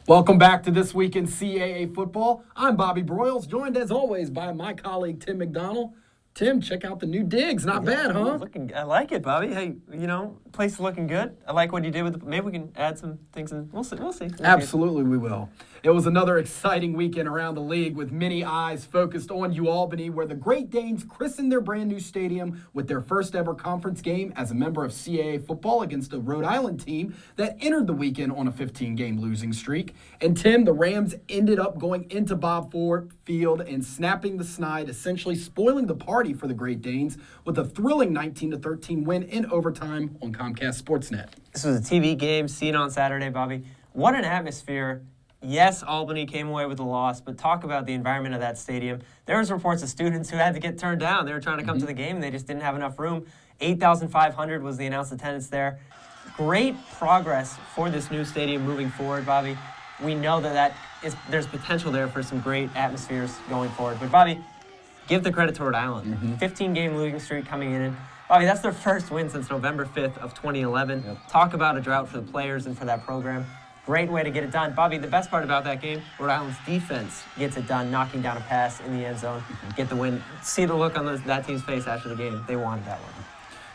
Welcome back to This Week in CAA Football. I'm Bobby Broyles, joined as always by my colleague Tim McDonald. Tim, check out the new digs. Not bad, huh? I like it, Bobby. Hey, place is looking good. I like what you did with maybe we can add some things and we'll see. Absolutely, we will. It was another exciting weekend around the league with many eyes focused on Albany, where the Great Danes christened their brand new stadium with their first ever conference game as a member of CAA football against a Rhode Island team that entered the weekend on a 15-game losing streak. And Tim, the Rams ended up going into Bob Ford Field and snapping the snide, essentially spoiling the party for the Great Danes with a thrilling 19-13 win in overtime on Comcast Sportsnet. This was a TV game seen on Saturday, Bobby. What an atmosphere. Yes, Albany came away with a loss, but talk about the environment of that stadium. There was reports of students who had to get turned down. They were trying to come to the game, and they just didn't have enough room. 8,500 was the announced attendance there. Great progress for this new stadium moving forward, Bobby. We know there's potential there for some great atmospheres going forward. But, Bobby, give the credit to Rhode Island. 15-game losing streak coming in. Bobby, that's their first win since November 5th of 2011. Yep. Talk about a drought for the players and for that program. Great way to get it done. Bobby, the best part about that game, Rhode Island's defense gets it done, knocking down a pass in the end zone, get the win. See the look on that team's face after the game. They wanted that one.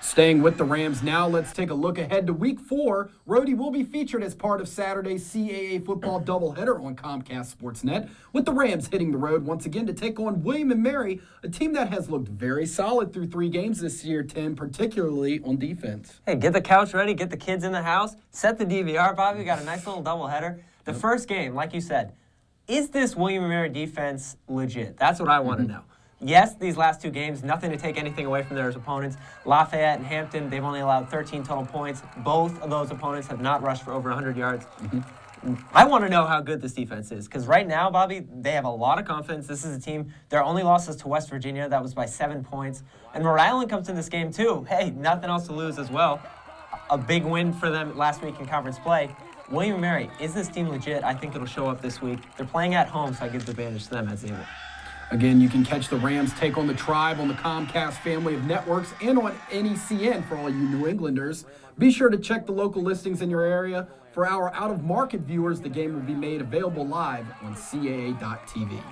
Staying with the Rams now, let's take a look ahead to Week 4. Rhodey will be featured as part of Saturday's CAA football doubleheader on Comcast Sportsnet, with the Rams hitting the road once again to take on William & Mary, a team that has looked very solid through 3 games this year, Tim, particularly on defense. Hey, get the couch ready, get the kids in the house, set the DVR, Bobby. We got a nice little doubleheader. The first game, like you said, is this William & Mary defense legit? That's what I want to know. Yes, these last 2 games, nothing to take anything away from their opponents. Lafayette and Hampton, they've only allowed 13 total points. Both of those opponents have not rushed for over 100 yards. I want to know how good this defense is, because right now, Bobby, they have a lot of confidence. This is a team, their only losses to West Virginia, that was by 7 points. And Rhode Island comes in this game, too. Hey, nothing else to lose as well. A big win for them last week in conference play. William & Mary, is this team legit? I think it'll show up this week. They're playing at home, so I give the advantage to them as they will. Again, you can catch the Rams take on the Tribe on the Comcast family of networks and on NECN for all you New Englanders. Be sure to check the local listings in your area. For our out-of-market viewers, the game will be made available live on CAA.tv.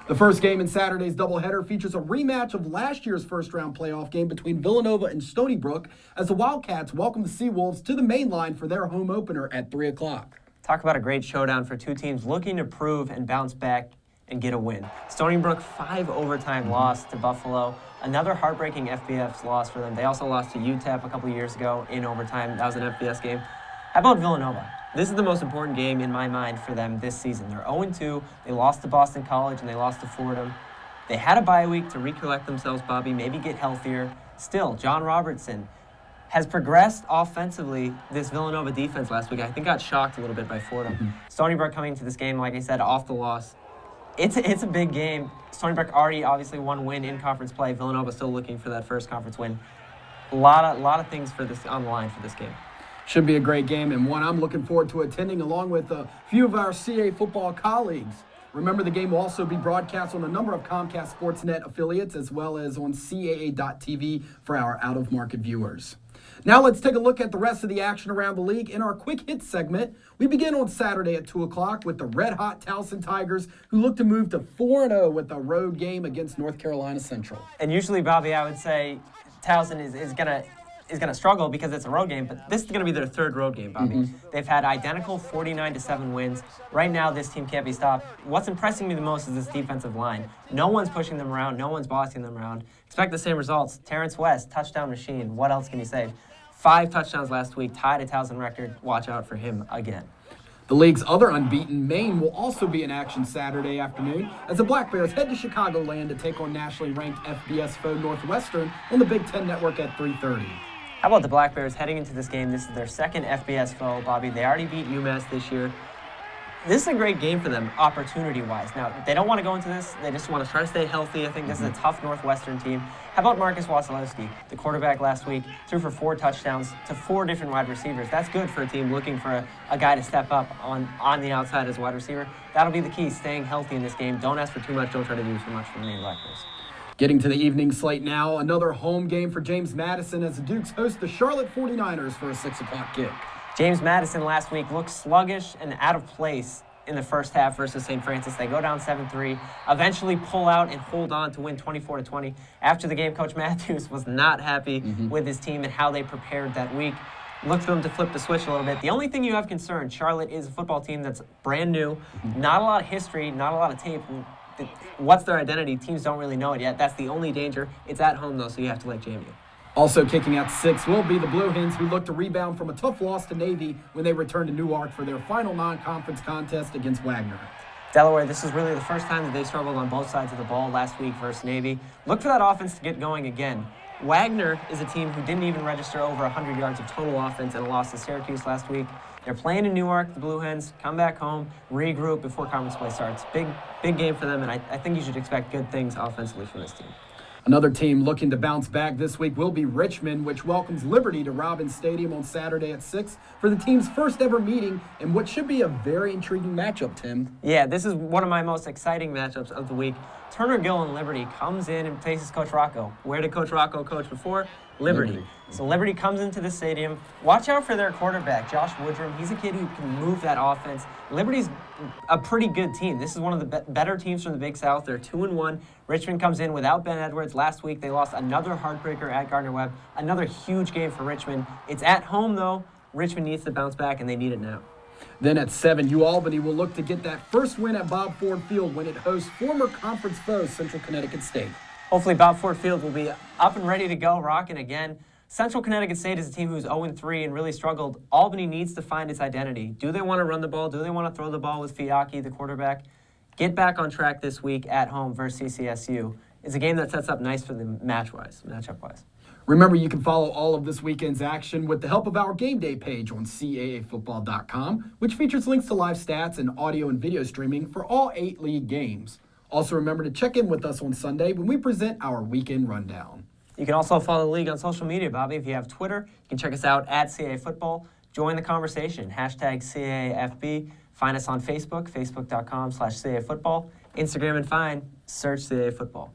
The first game in Saturday's doubleheader features a rematch of last year's first-round playoff game between Villanova and Stony Brook as the Wildcats welcome the Seawolves to the main line for their home opener at 3 o'clock. Talk about a great showdown for 2 teams looking to prove and bounce back and get a win. Stony Brook, 5 overtime loss to Buffalo. Another heartbreaking FBS loss for them. They also lost to UTEP a couple years ago in overtime. That was an FBS game. How about Villanova? This is the most important game in my mind for them this season. They're 0-2. They lost to Boston College and they lost to Fordham. They had a bye week to recollect themselves, Bobby, maybe get healthier. Still, John Robertson has progressed offensively. This Villanova defense last week, I think, got shocked a little bit by Fordham. Stony Brook coming to this game, like I said, off the loss. It's a big game. Stony Brook already obviously one win in conference play. Villanova still looking for that first conference win. A lot of things for this on the line for this game. Should be a great game and one I'm looking forward to attending along with a few of our CAA football colleagues. Remember, the game will also be broadcast on a number of Comcast Sportsnet affiliates as well as on CAA.tv for our out-of-market viewers. Now let's take a look at the rest of the action around the league. In our quick hit segment, we begin on Saturday at 2 o'clock with the red-hot Towson Tigers, who look to move to 4-0 with a road game against North Carolina Central. And usually, Bobby, I would say Towson is going to struggle because it's a road game, but this is going to be their 3rd road game, Bobby. They've had identical 49-7 wins. Right now, this team can't be stopped. What's impressing me the most is this defensive line. No one's pushing them around. No one's bossing them around. Expect the same results. Terrence West, touchdown machine. What else can you say? 5 touchdowns last week, tied a Towson record. Watch out for him again. The league's other unbeaten, Maine, will also be in action Saturday afternoon as the Black Bears head to Chicagoland to take on nationally ranked FBS foe Northwestern on the Big Ten Network at 3:30. How about the Black Bears heading into this game? This is their 2nd FBS foe, Bobby. They already beat UMass this year. This is a great game for them, opportunity-wise. Now, they don't want to go into this. They just want to try to stay healthy. I think this is a tough Northwestern team. How about Marcus Wasilewski, the quarterback last week, threw for 4 touchdowns to 4 different wide receivers. That's good for a team looking for a guy to step up on the outside as a wide receiver. That'll be the key, staying healthy in this game. Don't ask for too much. Don't try to do too much from the Maine Black Bears. Getting to the evening slate now, another home game for James Madison as the Dukes host the Charlotte 49ers for a 6 o'clock kick. James Madison last week looked sluggish and out of place in the first half versus St. Francis. They go down 7-3, eventually pull out and hold on to win 24-20. After the game, Coach Matthews was not happy with his team and how they prepared that week. Look for them to flip the switch a little bit. The only thing you have concerned, Charlotte is a football team that's brand new, not a lot of history, not a lot of tape. What's their identity? Teams don't really know it yet. That's the only danger. It's at home, though, so you have to let JMU. Also kicking at 6 will be the Blue Hens, who look to rebound from a tough loss to Navy when they return to Newark for their final non-conference contest against Wagner. Delaware, this is really the first time that they struggled on both sides of the ball last week versus Navy. Look for that offense to get going again. Wagner is a team who didn't even register over 100 yards of total offense in a loss to Syracuse last week. They're playing in Newark, the Blue Hens, come back home, regroup before conference play starts. Big game for them, and I think you should expect good things offensively from this team. Another team looking to bounce back this week will be Richmond, which welcomes Liberty to Robins Stadium on Saturday at 6 for the team's first ever meeting in what should be a very intriguing matchup, Tim. Yeah, this is one of my most exciting matchups of the week. Turner Gill and Liberty comes in and faces Coach Rocco. Where did Coach Rocco coach before? Liberty. So Liberty comes into the stadium. Watch out for their quarterback, Josh Woodrum. He's a kid who can move that offense. Liberty's a pretty good team. This is one of the better teams from the Big South. They're 2-1. Richmond comes in without Ben Edwards. Last week they lost another heartbreaker at Gardner-Webb. Another huge game for Richmond. It's at home, though. Richmond needs to bounce back, and they need it now. Then at 7, Albany will look to get that first win at Bob Ford Field when it hosts former conference foe Central Connecticut State. Hopefully Bob Ford Field will be up and ready to go, rocking again. Central Connecticut State is a team who's 0-3 and really struggled. Albany needs to find its identity. Do they want to run the ball? Do they want to throw the ball with Fiacchi, the quarterback? Get back on track this week at home versus CCSU. It's a game that sets up nice for them matchup-wise. Remember, you can follow all of this weekend's action with the help of our game day page on CAAfootball.com, which features links to live stats and audio and video streaming for all 8 league games. Also, remember to check in with us on Sunday when we present our weekend rundown. You can also follow the league on social media, Bobby. If you have Twitter, you can check us out at CAA Football. Join the conversation, #CAAFB. Find us on Facebook, facebook.com/CAA Football. Instagram and Find, search CAA Football.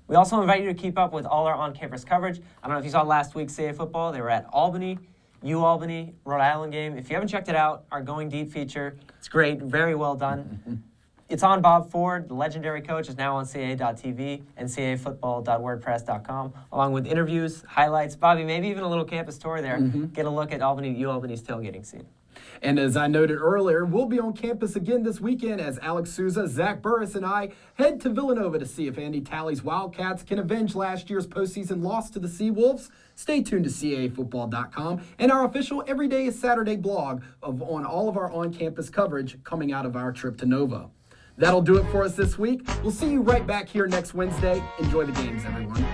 We also invite you to keep up with all our on-campus coverage. I don't know if you saw last week's CAA Football. They were at Albany, UAlbany, Rhode Island game. If you haven't checked it out, our Going Deep feature, it's great, very well done. It's on Bob Ford. The legendary coach is now on CAA.tv and CAAfootball.wordpress.com, along with interviews, highlights, Bobby, maybe even a little campus tour there. Get a look at UAlbany's tailgating scene. And as I noted earlier, we'll be on campus again this weekend as Alex Souza, Zach Burris, and I head to Villanova to see if Andy Talley's Wildcats can avenge last year's postseason loss to the Seawolves. Stay tuned to CAAfootball.com and our official Every Day is Saturday blog on all of our on-campus coverage coming out of our trip to Nova. That'll do it for us this week. We'll see you right back here next Wednesday. Enjoy the games, everyone.